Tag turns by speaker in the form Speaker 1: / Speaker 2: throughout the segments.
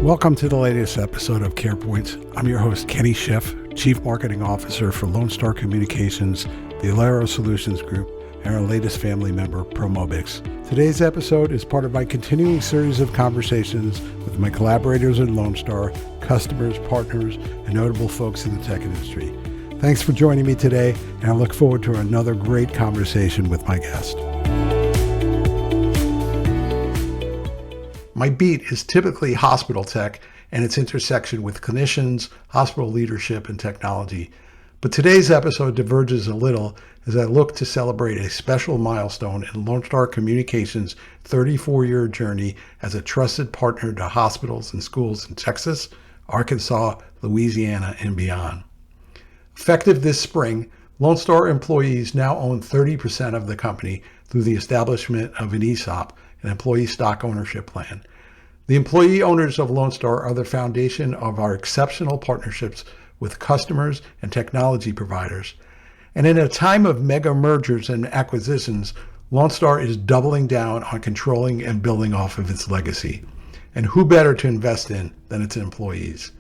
Speaker 1: Welcome to the latest episode of CarePoints. I'm your host, Kenny Schiff, Chief Marketing Officer for Lone Star Communications, the Alero Solutions Group, and our latest family member, Promobix. Today's episode is part of my continuing series of conversations with my collaborators at Lone Star, customers, partners, and notable folks in the tech industry. Thanks for joining me today, and I look forward to another great conversation with my guest. My beat is typically hospital tech and its intersection with clinicians, hospital leadership, and technology. But today's episode diverges a little as I look to celebrate a special milestone in Lone Star Communications' 34-year journey as a trusted partner to hospitals and schools in Texas, Arkansas, Louisiana, and beyond. Effective this spring, Lone Star employees now own 30% of the company through the establishment of an ESOP, an employee stock ownership plan. The employee owners of Lone Star are the foundation of our exceptional partnerships with customers and technology providers. And in a time of mega mergers and acquisitions, Lone Star is doubling down on controlling and building off of its legacy. And who better to invest in than its employees?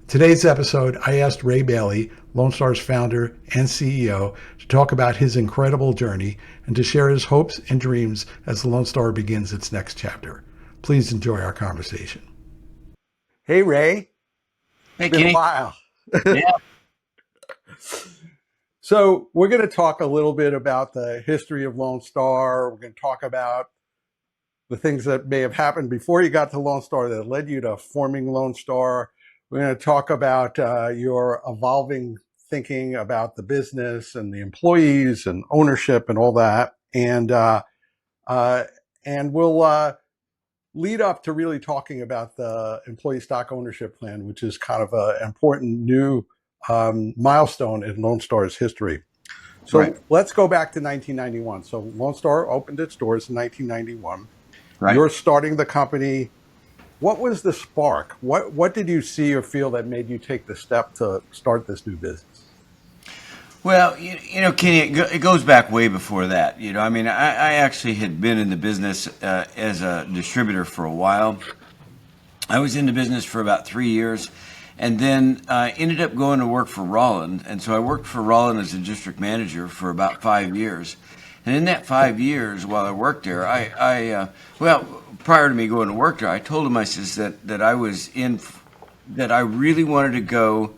Speaker 1: Today's episode, I asked Ray Bailey, Lone Star's founder and CEO, to talk about his incredible journey and to share his hopes and dreams as Lone Star begins its next chapter. Please enjoy our conversation. Hey, Ray.
Speaker 2: Hey,
Speaker 1: it's been
Speaker 2: Kenny.
Speaker 1: a while.
Speaker 2: Yeah.
Speaker 1: So we're going to talk a little bit about the history of Lone Star. We're going to talk about the things that may have happened before you got to Lone Star that led you to forming Lone Star. We're going to talk about your evolving thinking about the business and the employees and ownership and all that. And we'll lead up to really talking about the employee stock ownership plan, which is kind of an important new milestone in Lone Star's history. So
Speaker 2: Right.
Speaker 1: Let's go back to 1991. So Lone Star opened its doors in 1991.
Speaker 2: Right.
Speaker 1: You're starting the company. What was the spark? What did you see or feel that made you take the step to start this new business?
Speaker 2: Well, you know, Kenny, it goes back way before that. You know, I mean, I actually had been in the business as a distributor for a while. I was in the business for about 3 years, and then ended up going to work for Rollin. And so I worked for Rollin as a district manager for about 5 years. And in that 5 years, while I worked there, prior to me going to work there, I told him, I says that I really wanted to go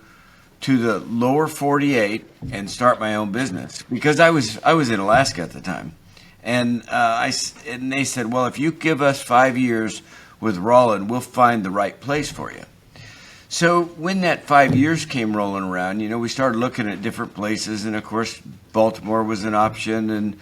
Speaker 2: to the lower 48 and start my own business because I was in Alaska at the time, and they said, well, if you give us 5 years with Rollin, we'll find the right place for you. So when that 5 years came rolling around, you know, we started looking at different places, and of course Baltimore was an option, and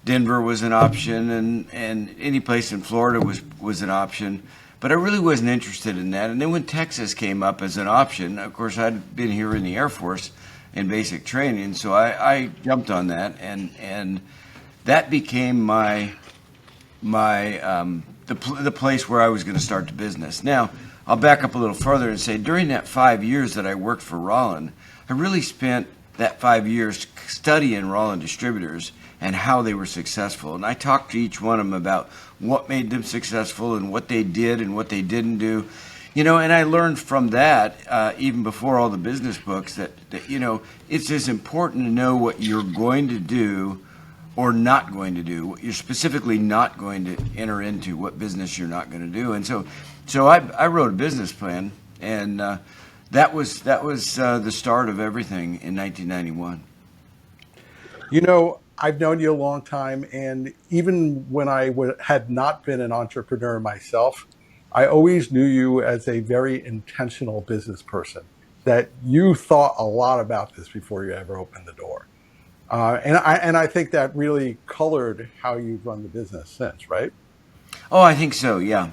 Speaker 2: Denver was an option, and any place in Florida was an option. But I really wasn't interested in that. And then when Texas came up as an option, of course, I'd been here in the Air Force in basic training, so I jumped on that, and that became the place where I was going to start the business. Now, I'll back up a little further and say during that 5 years that I worked for Rollin, I really spent that 5 years studying Rollin distributors and how they were successful. And I talked to each one of them about what made them successful and what they did and what they didn't do. You know, and I learned from that, even before all the business books, that, you know, it's as important to know what you're going to do or not going to do, what you're specifically not going to enter into, what business you're not going to do. And so I wrote a business plan, and that was the start of everything in 1991.
Speaker 1: You know, I've known you a long time, and even when I had not been an entrepreneur myself, I always knew you as a very intentional business person, that you thought a lot about this before you ever opened the door. And I think that really colored how you've run the business since, right?
Speaker 2: Oh, I think so. Yeah.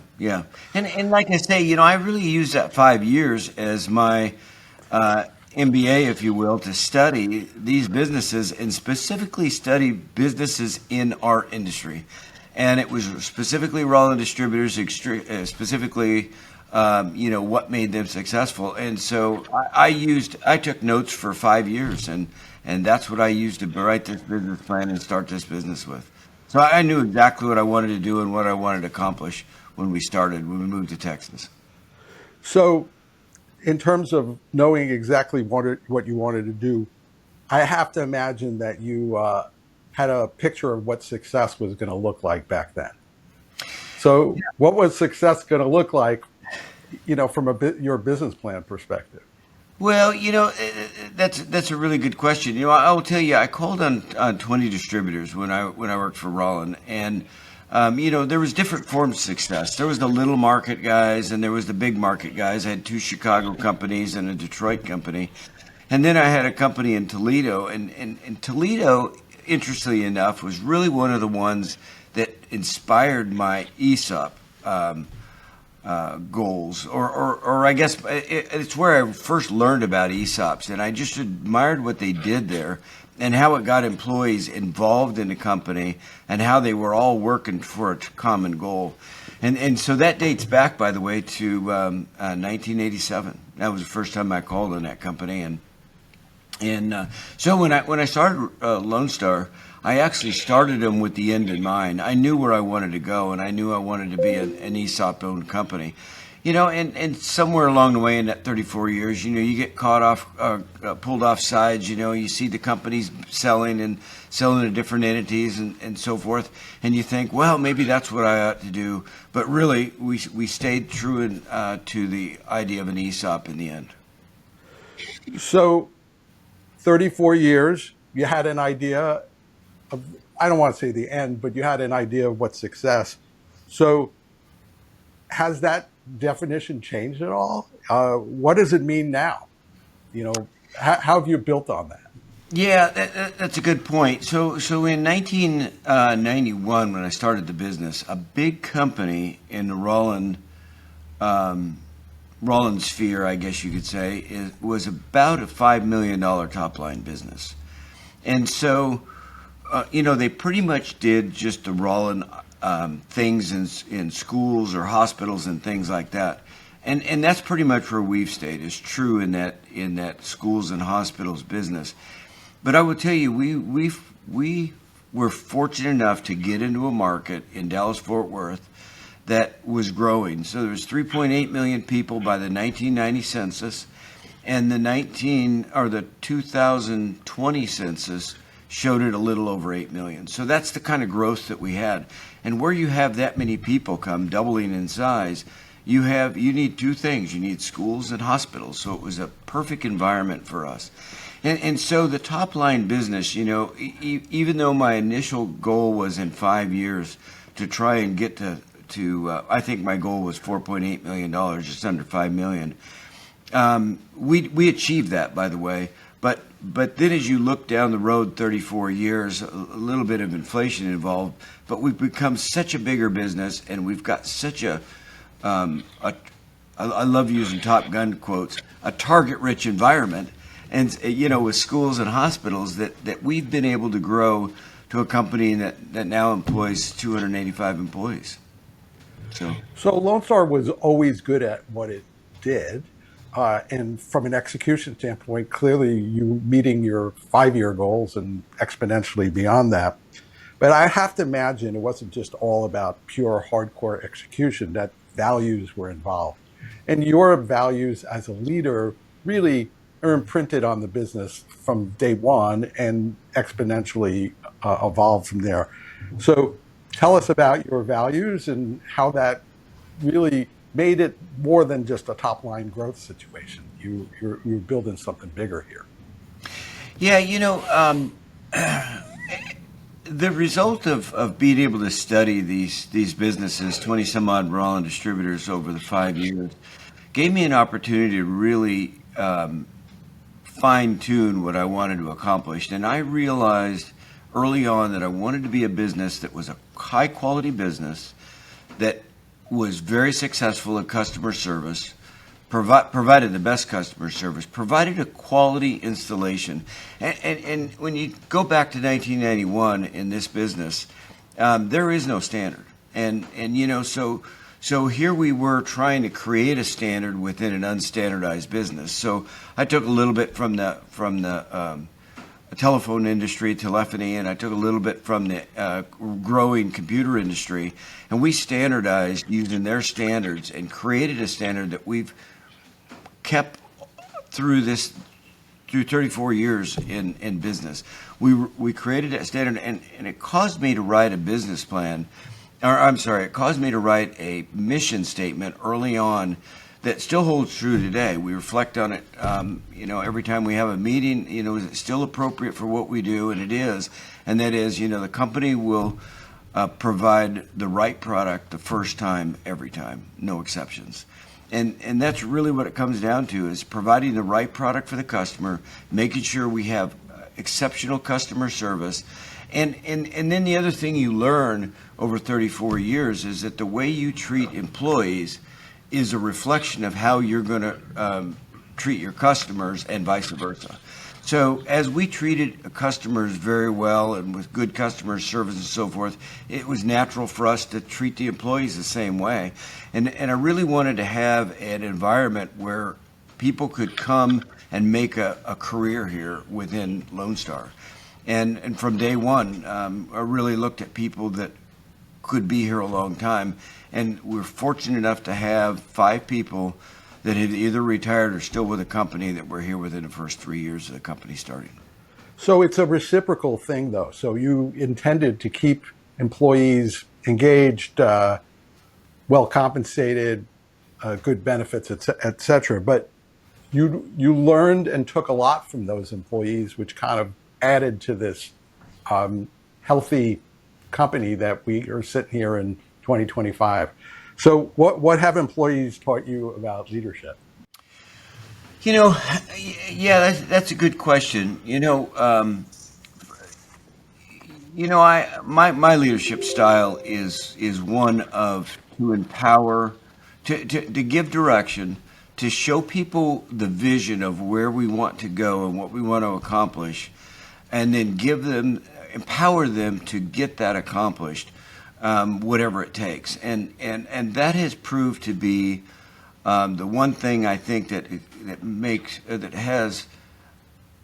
Speaker 2: And like I say, you know, I really used that 5 years as my MBA, if you will, to study these businesses and specifically study businesses in our industry. And it was specifically Rollin distributors, specifically, you know, what made them successful. And so I took notes for 5 years, and that's what I used to write this business plan and start this business with. So I knew exactly what I wanted to do and what I wanted to accomplish when we moved to Texas.
Speaker 1: So, in terms of knowing exactly what you wanted to do, I have to imagine that you had a picture of what success was going to look like back then. So, what was success going to look like, from your business plan perspective?
Speaker 2: Well, that's a really good question. I will tell you, I called on 20 distributors when I worked for Rollin, and there was different forms of success. There was the little market guys, and there was the big market guys. I had two Chicago companies and a Detroit company, and then I had a company in Toledo, and Toledo, interestingly enough, was really one of the ones that inspired my ESOP. Goals, or I guess it's where I first learned about ESOPs, and I just admired what they did there and how it got employees involved in the company and how they were all working for a common goal. And so that dates back, by the way, to 1987. That was the first time I called on that company, and so when I started Lone Star, I actually started them with the end in mind. I knew where I wanted to go, and I knew I wanted to be an ESOP-owned company. And somewhere along the way in that 34 years, you get pulled off sides. You see the companies selling to different entities and so forth, and you think, well, maybe that's what I ought to do. But really, we stayed true to the idea of an ESOP in the end.
Speaker 1: So, 34 years, you had an idea of, I don't want to say the end, but you had an idea of what success. So, has that definition changed at all? What does it mean now? How have you built on that?
Speaker 2: Yeah, that's a good point. So in 1991, when I started the business, a big company in the Rollin sphere, I guess you could say, was about a $5 million top line business. And so, they pretty much did just the Rollin things in schools or hospitals and things like that. And that's pretty much where we've stayed, is true in that schools and hospitals business. But I will tell you, we were fortunate enough to get into a market in Dallas-Fort Worth that was growing. So there was 3.8 million people by the 1990 census, and the 2020 census showed it a little over 8 million. So that's the kind of growth that we had. And where you have that many people doubling in size, you need two things. You need schools and hospitals. So it was a perfect environment for us. And so the top line business, even though my initial goal was in 5 years to try and get to I think my goal was $4.8 million, just under $5 million. We achieved that, by the way. But then as you look down the road 34 years, a little bit of inflation involved, but we've become such a bigger business, and we've got such I love using Top Gun quotes, a target-rich environment, and with schools and hospitals that we've been able to grow to a company that now employs 285 employees.
Speaker 1: So Lone Star was always good at what it did. And from an execution standpoint, clearly you meeting your 5-year goals and exponentially beyond that. But I have to imagine it wasn't just all about pure hardcore execution, that values were involved. And your values as a leader really are imprinted on the business from day one and exponentially evolved from there. So tell us about your values and how that really made it more than just a top line growth situation. You're building something bigger here.
Speaker 2: Yeah, the result of being able to study these businesses, 20 some odd Rollin distributors over the 5 years, gave me an opportunity to really fine tune what I wanted to accomplish. And I realized early on that I wanted to be a business that was a high quality business that was very successful at customer service, provided the best customer service, provided a quality installation. And when you go back to 1991 in this business, there is no standard. So here we were trying to create a standard within an unstandardized business. So I took a little bit from the telephone industry, telephony, and I took a little bit from the growing computer industry, and we standardized using their standards and created a standard that we've kept through 34 years in business. We created a standard, and it caused me to write a business plan, or I'm sorry, it caused me to write a mission statement early on that still holds true today. We reflect on it, every time we have a meeting, is it still appropriate for what we do? And it is. And that is, the company will provide the right product the first time, every time, no exceptions. And that's really what it comes down to, is providing the right product for the customer, making sure we have exceptional customer service. And then the other thing you learn over 34 years is that the way you treat employees is a reflection of how you're going to treat your customers, and vice versa. So as we treated customers very well and with good customer service and so forth, it was natural for us to treat the employees the same way. And I really wanted to have an environment where people could come and make a career here within Lone Star. And from day one, I really looked at people that could be here a long time. And we're fortunate enough to have 5 people that had either retired or still with the company that were here within the first 3 years of the company starting.
Speaker 1: So it's a reciprocal thing, though. So you intended to keep employees engaged, well compensated, good benefits, et cetera. But you learned and took a lot from those employees, which kind of added to this healthy company that we are sitting here in 2025. So what have employees taught you about leadership?
Speaker 2: Yeah, that's a good question. My leadership style is one of to empower, to give direction, to show people the vision of where we want to go and what we want to accomplish, and then empower them to get that accomplished, whatever it takes. And that has proved to be the one thing I think that has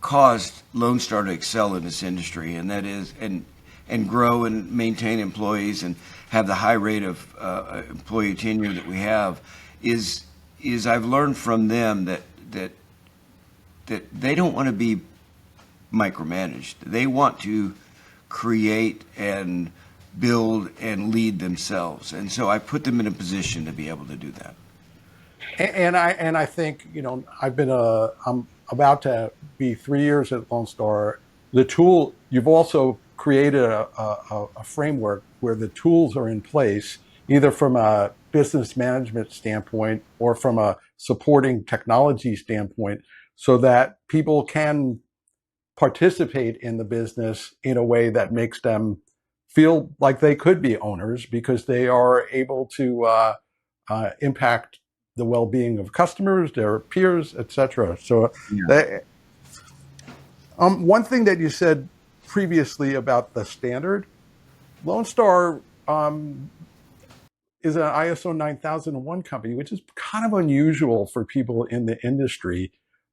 Speaker 2: caused Lone Star to excel in this industry, and that is and grow and maintain employees and have the high rate of employee tenure that we have is I've learned from them that they don't want to be micromanaged. They want to create and build and lead themselves, and so I put them in a position to be able to do that.
Speaker 1: And I think I'm about to be 3 years at Lone Star. The tool, you've also created a framework where the tools are in place, either from a business management standpoint or from a supporting technology standpoint, so that people can participate in the business in a way that makes them feel like they could be owners, because they are able to impact the well-being of customers, their peers, etc. So, yeah. One thing that you said previously about the standard, Lone Star is an ISO 9001 company, which is kind of unusual for people in the industry.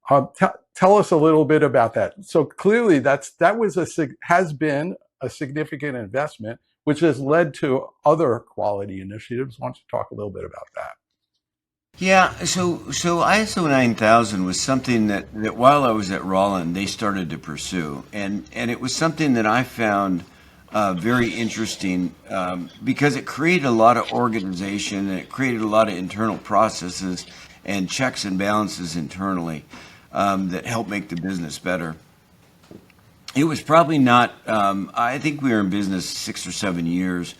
Speaker 1: Tell us a little bit about that. So clearly, has been a significant investment, which has led to other quality initiatives. Why don't you talk a little bit about that?
Speaker 2: Yeah, so ISO 9000 was something that while I was at Rollin, they started to pursue, and it was something that I found very interesting because it created a lot of organization, and it created a lot of internal processes and checks and balances internally that helped make the business better. It was probably not, I think we were in business 6 or 7 years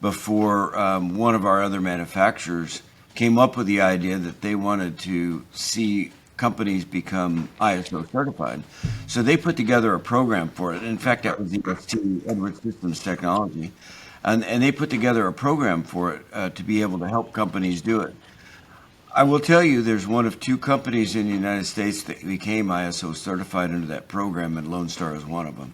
Speaker 2: before one of our other manufacturers came up with the idea that they wanted to see companies become ISO certified. So they put together a program for it. In fact, that was EST, Edwards Systems Technology. And they put together a program for it to be able to help companies do it. I will tell you, there's one of 2 companies in the United States that became ISO certified under that program, and Lone Star is one of them.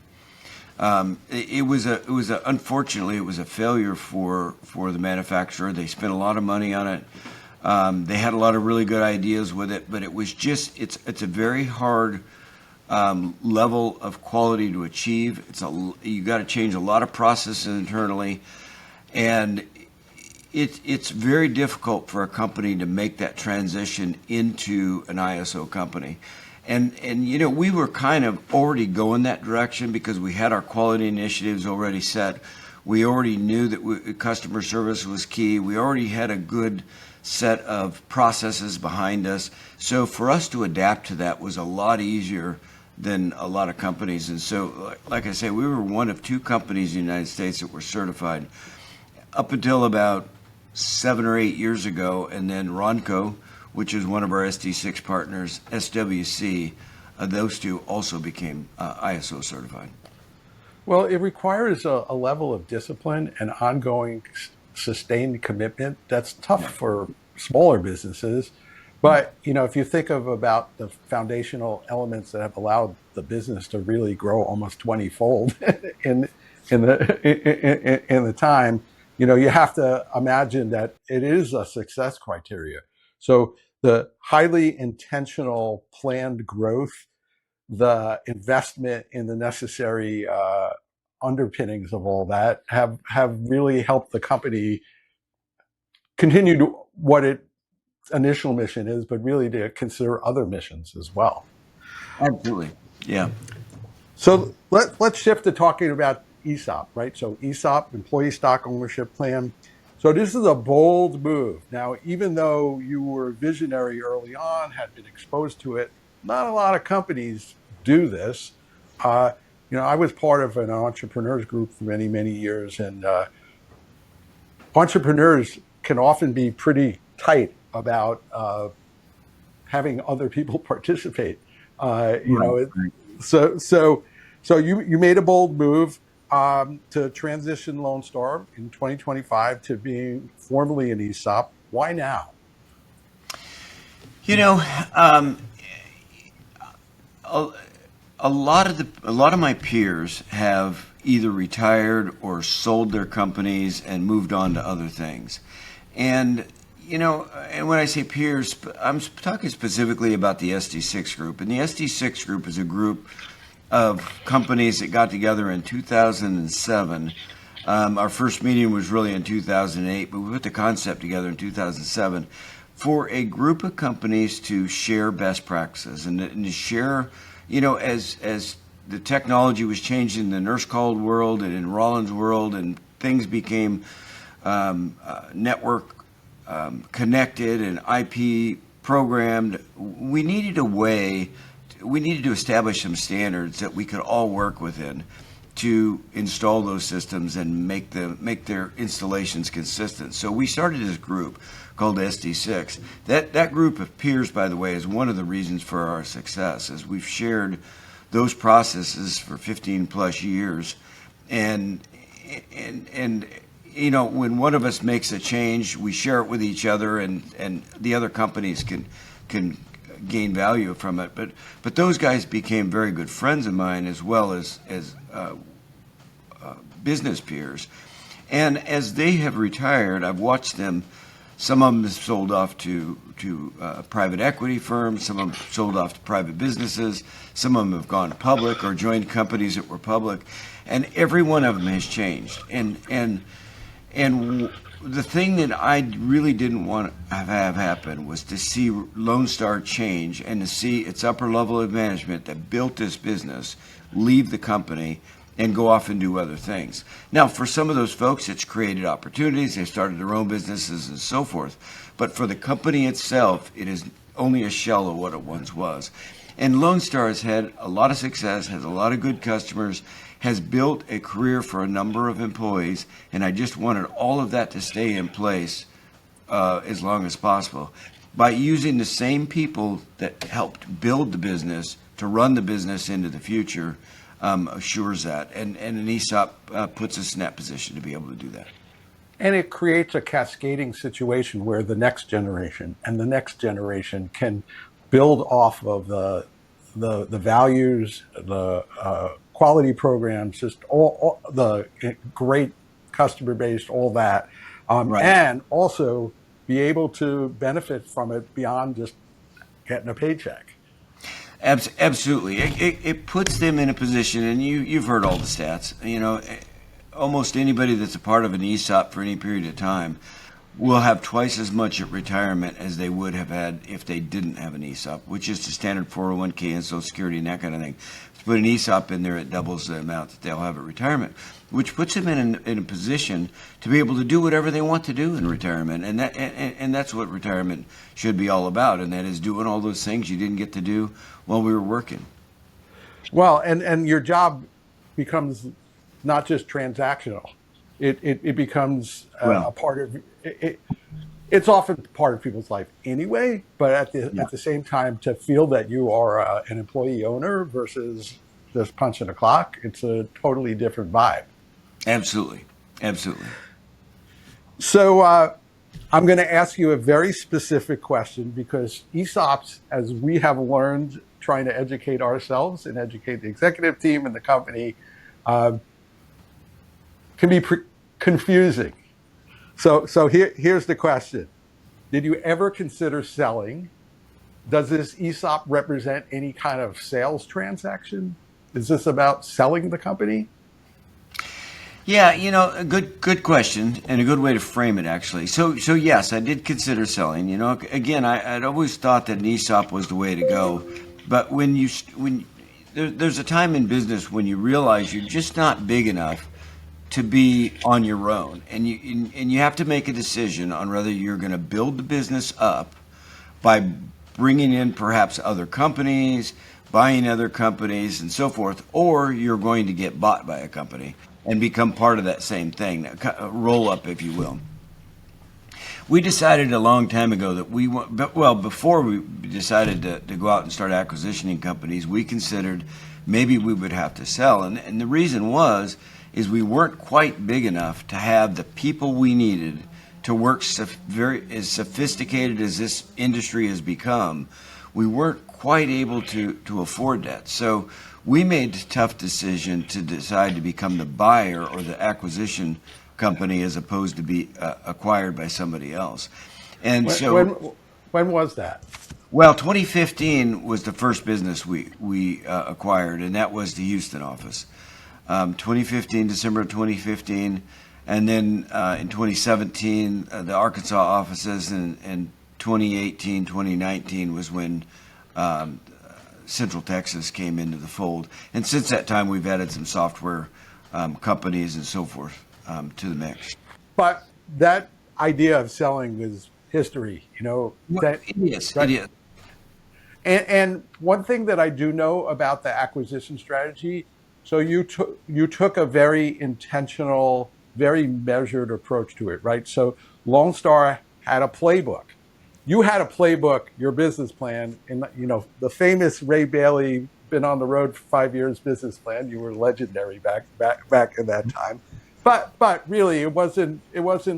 Speaker 2: Unfortunately, it was a failure for the manufacturer. They spent a lot of money on it. They had a lot of really good ideas with it, but it was it's a very hard level of quality to achieve. You got to change a lot of processes internally, and it's very difficult for a company to make that transition into an ISO company. And we were kind of already going that direction because we had our quality initiatives already set. We already knew that customer service was key. We already had a good set of processes behind us. So for us to adapt to that was a lot easier than a lot of companies. And so, like I say, we were one of 2 companies in the United States that were certified up until about 7 or 8 years ago. And then Ronco, which is one of our SD6 partners, SWC, those 2 also became ISO certified.
Speaker 1: Well, it requires a level of discipline and ongoing sustained commitment that's tough for smaller businesses. But if you think about the foundational elements that have allowed the business to really grow almost 20-fold in the time, you have to imagine that it is a success criteria. So the highly intentional planned growth, the investment in the necessary underpinnings of all that have really helped the company continue to what its initial mission is, but really to consider other missions as well.
Speaker 2: Absolutely. Yeah.
Speaker 1: So let's shift to talking about ESOP, right? So ESOP, Employee Stock Ownership Plan. So this is a bold move. Now, even though you were visionary early on, had been exposed to it, not a lot of companies do this. I was part of an entrepreneurs group for many, many years, and entrepreneurs can often be pretty tight about having other people participate. So you made a bold move to transition Lone Star in 2025 to being formally an ESOP. Why now?
Speaker 2: A lot of my peers have either retired or sold their companies and moved on to other things. And and when I say peers, I'm talking specifically about the SD6 group. And the SD6 group is a group of companies that got together in 2007. Our first meeting was really in 2008, but we put the concept together in 2007 for a group of companies to share best practices and to share, as the technology was changing in the nurse called world and in Rollins world, and things became network connected and IP programmed. We needed to establish some standards that we could all work within to install those systems and make their installations consistent. So we started this group called SD6. That group of peers, by the way, is one of the reasons for our success, is we've shared those processes for 15 plus years. And when one of us makes a change, we share it with each other, and the other companies can gain value from it. But those guys became very good friends of mine, as well as business peers. And as they have retired, I've watched them. Some of them have sold off to private equity firms. Some of them sold off to private businesses. Some of them have gone public or joined companies that were public. And every one of them has changed. And the thing that I really didn't want to have happen was to see Lone Star change and to see its upper level of management that built this business leave the company and go off and do other things. Now, for some of those folks, it's created opportunities. They started their own businesses and so forth. But for the company itself, it is only a shell of what it once was. And Lone Star has had a lot of success, has a lot of good customers, has built a career for a number of employees, and I just wanted all of that to stay in place as long as possible. By using the same people that helped build the business to run the business into the future, assures that. And an ESOP puts us in that position to be able to do that.
Speaker 1: And it creates a cascading situation where the next generation and the next generation can build off of the values, the quality programs, just all the great customer base, all that,
Speaker 2: Right.
Speaker 1: and also be able to benefit from it beyond just getting a paycheck.
Speaker 2: Absolutely. It puts them in a position, and you've heard all the stats. Almost anybody that's a part of an ESOP for any period of time will have twice as much at retirement as they would have had if they didn't have an ESOP, which is the standard 401k and Social Security and that kind of thing. To put an ESOP in there, it doubles the amount that they'll have at retirement, which puts them in a position to be able to do whatever they want to do in retirement, and that's what retirement should be all about, and that is doing all those things you didn't get to do while we were working.
Speaker 1: Well, and your job becomes not just transactional. It becomes a part of it. It's often part of people's life anyway, but at the same time, to feel that you are an employee owner versus just punching a clock, it's a totally different vibe.
Speaker 2: Absolutely.
Speaker 1: So I'm going to ask you a very specific question, because ESOPs, as we have learned trying to educate ourselves and educate the executive team and the company, can be confusing. So here's the question. Did you ever consider selling? Does this ESOP represent any kind of sales transaction? Is this about selling the company?
Speaker 2: Yeah, a good question and a good way to frame it, actually. So yes, I did consider selling. Again, I'd always thought that an ESOP was the way to go, but when there's a time in business when you realize you're just not big enough to be on your own, and you have to make a decision on whether you're going to build the business up by bringing in perhaps other companies, buying other companies, and so forth, or you're going to get bought by a company and become part of that same thing, a roll up, if you will. We decided a long time ago that before we decided to go out and start acquisitioning companies, we considered maybe we would have to sell, and the reason is we weren't quite big enough to have the people we needed to work as sophisticated as this industry has become. We weren't quite able to afford that. So we made the tough decision to decide to become the buyer or the acquisition company as opposed to be acquired by somebody else. And
Speaker 1: when was that?
Speaker 2: Well, 2015 was the first business we acquired, and that was the Houston office. 2015, December of 2015, and then in 2017, the Arkansas offices, and 2018, 2019 was when Central Texas came into the fold. And since that time, we've added some software companies and so forth to the mix.
Speaker 1: But that idea of selling is history,
Speaker 2: It is.
Speaker 1: Right?
Speaker 2: It is.
Speaker 1: And one thing that I do know about the acquisition strategy, so you took a very intentional, very measured approach to it, right? So Lone Star had a playbook. You had a playbook, your business plan, and the famous Ray Bailey, been on the road for 5 years business plan. You were legendary back in that time. But really, it wasn't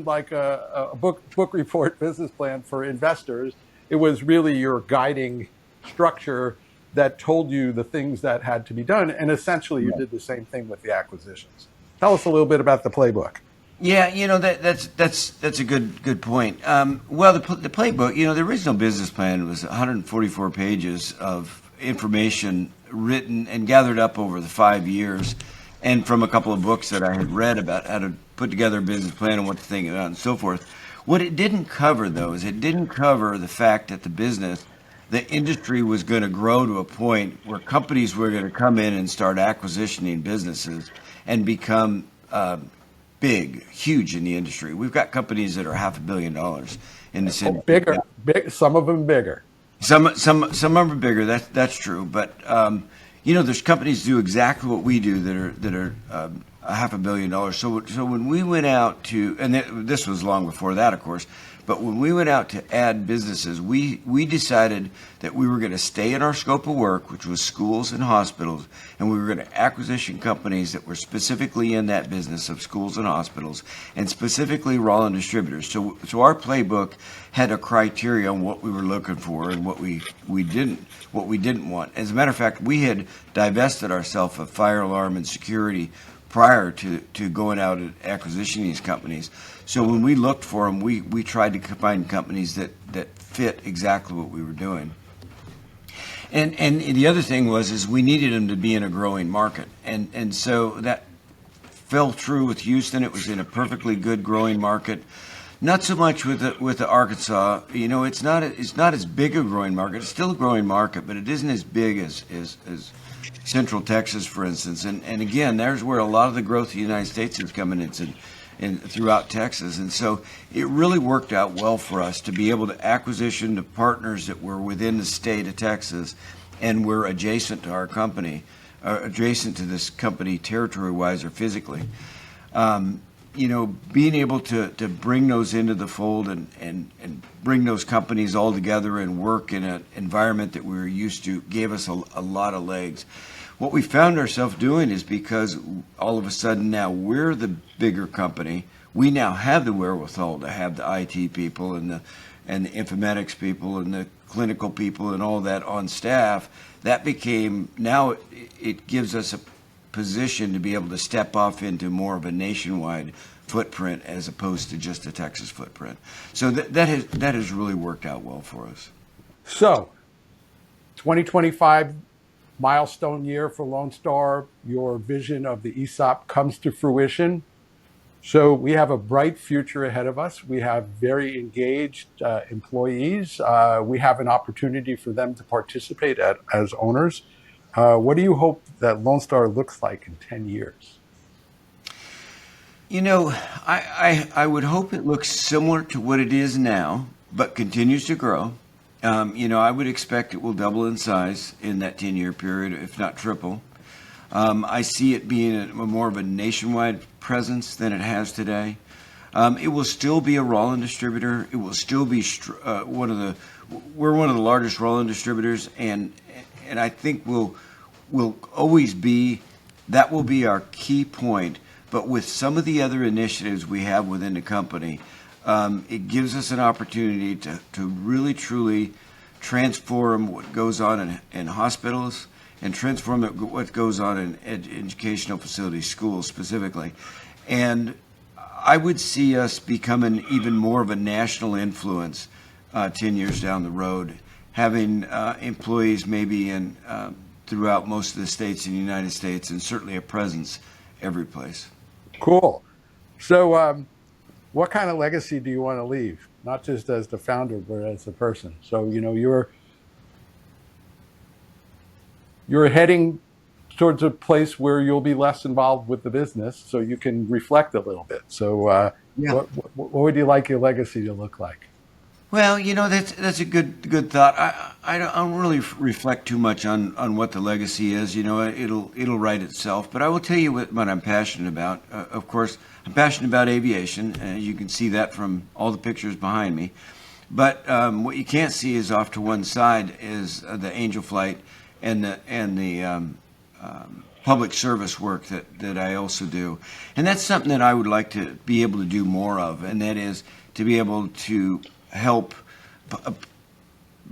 Speaker 1: like a book report business plan for investors. It was really your guiding structure that told you the things that had to be done, and essentially you did the same thing with the acquisitions. Tell us a little bit about the playbook.
Speaker 2: Yeah, that's a good point. Well, the playbook, the original business plan was 144 pages of information written and gathered up over the 5 years, and from a couple of books that I had read about how to put together a business plan and what to think about and so forth. What it didn't cover, though, is it didn't cover the fact that the industry was going to grow to a point where companies were going to come in and start acquisitioning businesses and become big, huge in the industry. We've got companies that are $500 million in this industry.
Speaker 1: Big, some of them bigger.
Speaker 2: Some of them are bigger. That's true. But there's companies that do exactly what we do that are $500 million. So when we went out to, and this was long before that, of course. But when we went out to add businesses, we decided that we were going to stay in our scope of work, which was schools and hospitals, and we were going to acquisition companies that were specifically in that business of schools and hospitals, and specifically Rollin distributors. So our playbook had a criteria on what we were looking for and what we didn't want. As a matter of fact, we had divested ourselves of fire alarm and security prior to going out and acquisitioning these companies. So when we looked for them, we tried to find companies that fit exactly what we were doing. And the other thing is we needed them to be in a growing market, and so that fell true with Houston. It was in a perfectly good growing market. Not so much with the Arkansas. You know, it's not as big a growing market. It's still a growing market, but it isn't as big as Central Texas, for instance. And again, there's where a lot of the growth of the United States is coming in throughout Texas. And so it really worked out well for us to be able to acquisition the partners that were within the state of Texas and were adjacent to our company, adjacent to this company territory-wise or physically. You know, being able to bring those into the fold and bring those companies all together and work in an environment that we were used to gave us a lot of legs. What we found ourselves doing is because all of a sudden now we're the bigger company, we now have the wherewithal to have the IT people and the informatics people and the clinical people and all that on staff. That became, now it gives us a position to be able to step off into more of a nationwide footprint as opposed to just a Texas footprint. So that has really worked out well for us.
Speaker 3: So 2025 milestone year for Lone Star, your vision of the ESOP comes to fruition. So we have a bright future ahead of us. We have very engaged employees. We have an opportunity for them to participate as owners. What do you hope that Lone Star looks like in 10 years?
Speaker 2: You know, I would hope it looks similar to what it is now, but continues to grow. You know, I would expect it will double in size in that 10-year period, if not triple. I see it being more of a nationwide presence than it has today. It will still be a rolling distributor. It will still be we're one of the largest rolling distributors, and I think we'll always be, that will be our key point. But with some of the other initiatives we have within the company, it gives us an opportunity to really, truly transform what goes on in hospitals and transform what goes on in educational facilities, schools specifically. And I would see us becoming even more of a national influence 10 years down the road, having employees maybe in throughout most of the states in the United States, and certainly a presence every place.
Speaker 3: Cool. So what kind of legacy do you want to leave? Not just as the founder, but as a person. So, you know, you're heading towards a place where you'll be less involved with the business, so you can reflect a little bit. So
Speaker 2: Yeah.
Speaker 3: what would you like your legacy to look like?
Speaker 2: Well, you know, that's a good thought. I don't really reflect too much on what the legacy is. You know, it'll write itself. But I will tell you what I'm passionate about. Of course, I'm passionate about aviation. You can see that from all the pictures behind me. But what you can't see is off to one side is the Angel Flight and the public service work that I also do. And that's something that I would like to be able to do more of, and that is to be able to help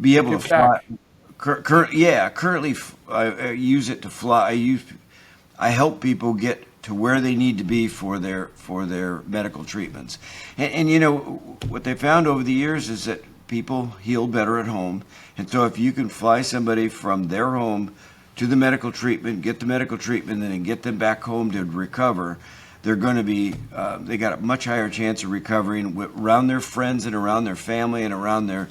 Speaker 2: be able to fly. Currently I use it to fly. I help people get to where they need to be for their medical treatments. And you know what they found over the years is that people heal better at home. And so if you can fly somebody from their home to the medical treatment, get the medical treatment, and then get them back home to recover, they're going to be, they got a much higher chance of recovering around their friends and around their family and around their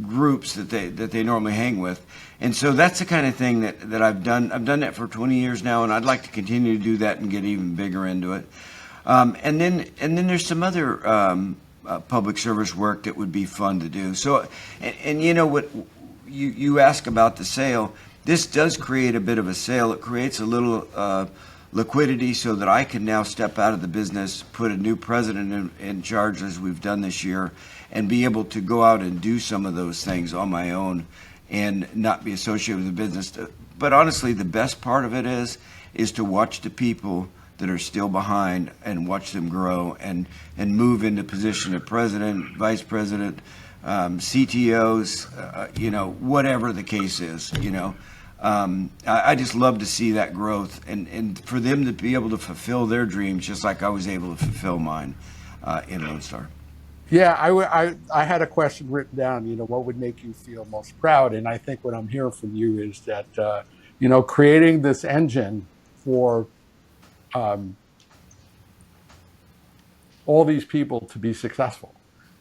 Speaker 2: groups that they normally hang with. And so that's the kind of thing that I've done. I've done that for 20 years now, and I'd like to continue to do that and get even bigger into it. And then there's some other public service work that would be fun to do. So, and you know what, you ask about the sale. This does create a bit of a sale. It creates a little liquidity so that I can now step out of the business, put a new president in charge as we've done this year, and be able to go out and do some of those things on my own and not be associated with the business. But honestly, the best part of it is to watch the people that are still behind and watch them grow and move into position of president, vice president, CTOs, you know, whatever the case is, you know. I just love to see that growth and for them to be able to fulfill their dreams just like I was able to fulfill mine in Lone Star.
Speaker 3: Yeah, I had a question written down, what would make you feel most proud? And I think what I'm hearing from you is that, creating this engine for um, all these people to be successful,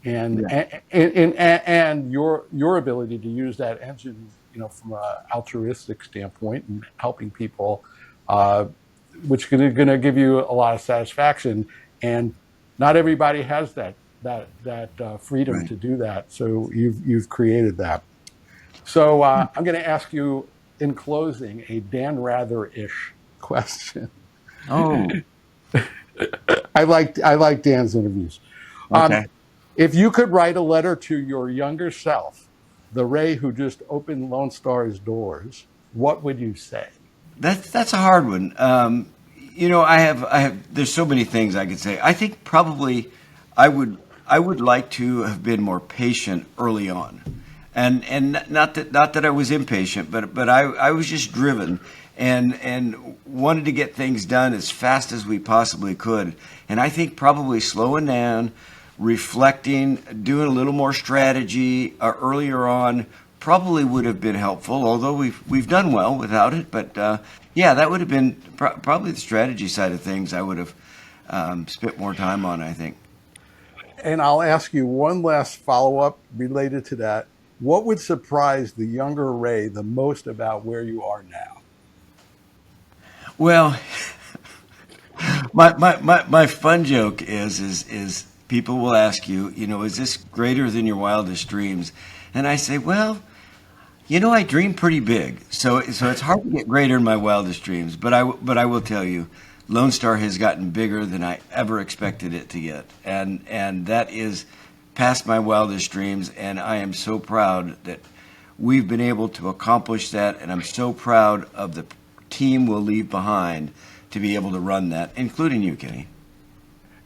Speaker 3: and
Speaker 2: Yeah.
Speaker 3: and your ability to use that engine, from an altruistic standpoint and helping people, uh, which is going to give you a lot of satisfaction. And not everybody has that freedom
Speaker 2: Right.
Speaker 3: to do that. So you've created that. So I'm going to ask you in closing a Dan Rather-ish question.
Speaker 2: Oh,
Speaker 3: I like Dan's interviews. Um,
Speaker 2: okay.
Speaker 3: if you could write a letter to your younger self, the Ray who just opened Lone Star's doors, what would you say?
Speaker 2: That's a hard one. I have. There's so many things I could say. I think probably I would I would like to have been more patient early on, and not that I was impatient, but I was just driven and wanted to get things done as fast as we possibly could. And I think probably slowing down, reflecting, doing a little more strategy earlier on probably would have been helpful. Although we've done well without it, but yeah, that would have been probably the strategy side of things. I would have spent more time on, I think.
Speaker 3: And I'll ask you one last follow up related to that. What would surprise the younger Ray the most about where you are now?
Speaker 2: Well, my fun joke is people will ask you, is this greater than your wildest dreams? And I say, well, I dream pretty big, so it's hard to get greater in my wildest dreams. But I will tell you, Lone Star has gotten bigger than I ever expected it to get, and that is past my wildest dreams. And I am so proud that we've been able to accomplish that, and I'm so proud of the team we'll leave behind to be able to run that, including you, Kenny.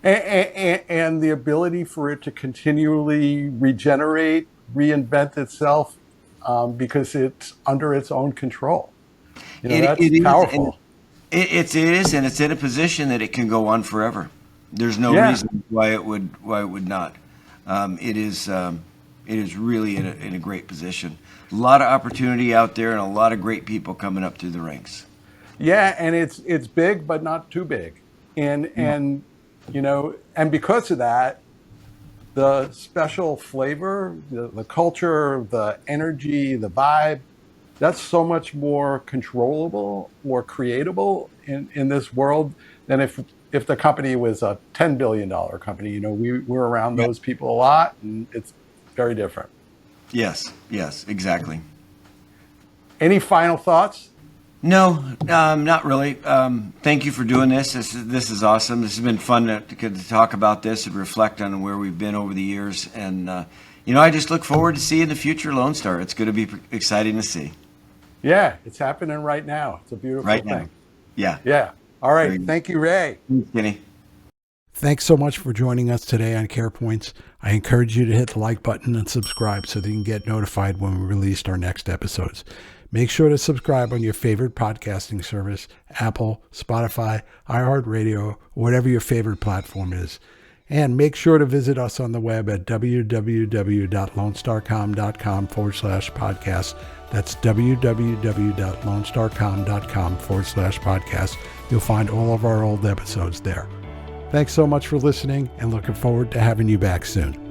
Speaker 3: And the ability for it to continually regenerate, reinvent itself, because it's under its own control. That's
Speaker 2: It is, and
Speaker 3: powerful.
Speaker 2: and it's in a position that it can go on forever. There's no
Speaker 3: Yeah.
Speaker 2: reason why it would not. It is really in a great position. A lot of opportunity out there, and a lot of great people coming up through the ranks.
Speaker 3: Yeah, and it's big, but not too big. And because of that, the special flavor, the culture, the energy, the vibe, that's so much more controllable or creatable in this world than if the company was a $10 billion company. We're around
Speaker 2: Yeah.
Speaker 3: those people a lot, and it's very different.
Speaker 2: Yes, exactly.
Speaker 3: Any final thoughts?
Speaker 2: No, not really. Thank you for doing this. This is awesome. This has been fun to talk about this and reflect on where we've been over the years. And I just look forward to seeing the future Lone Star. It's going to be exciting to see.
Speaker 3: Yeah, it's happening right now. It's a beautiful
Speaker 2: Right
Speaker 3: thing.
Speaker 2: now. Yeah.
Speaker 3: Yeah. All
Speaker 2: Very
Speaker 3: right.
Speaker 2: good.
Speaker 3: Thank you, Ray.
Speaker 2: Kenny.
Speaker 1: Thanks so much for joining us today on CarePoints. I encourage you to hit the like button and subscribe so that you can get notified when we release our next episodes. Make sure to subscribe on your favorite podcasting service, Apple, Spotify, iHeartRadio, whatever your favorite platform is. And make sure to visit us on the web at www.lonestarcom.com/podcast. That's www.lonestarcom.com/podcast. You'll find all of our old episodes there. Thanks so much for listening, and looking forward to having you back soon.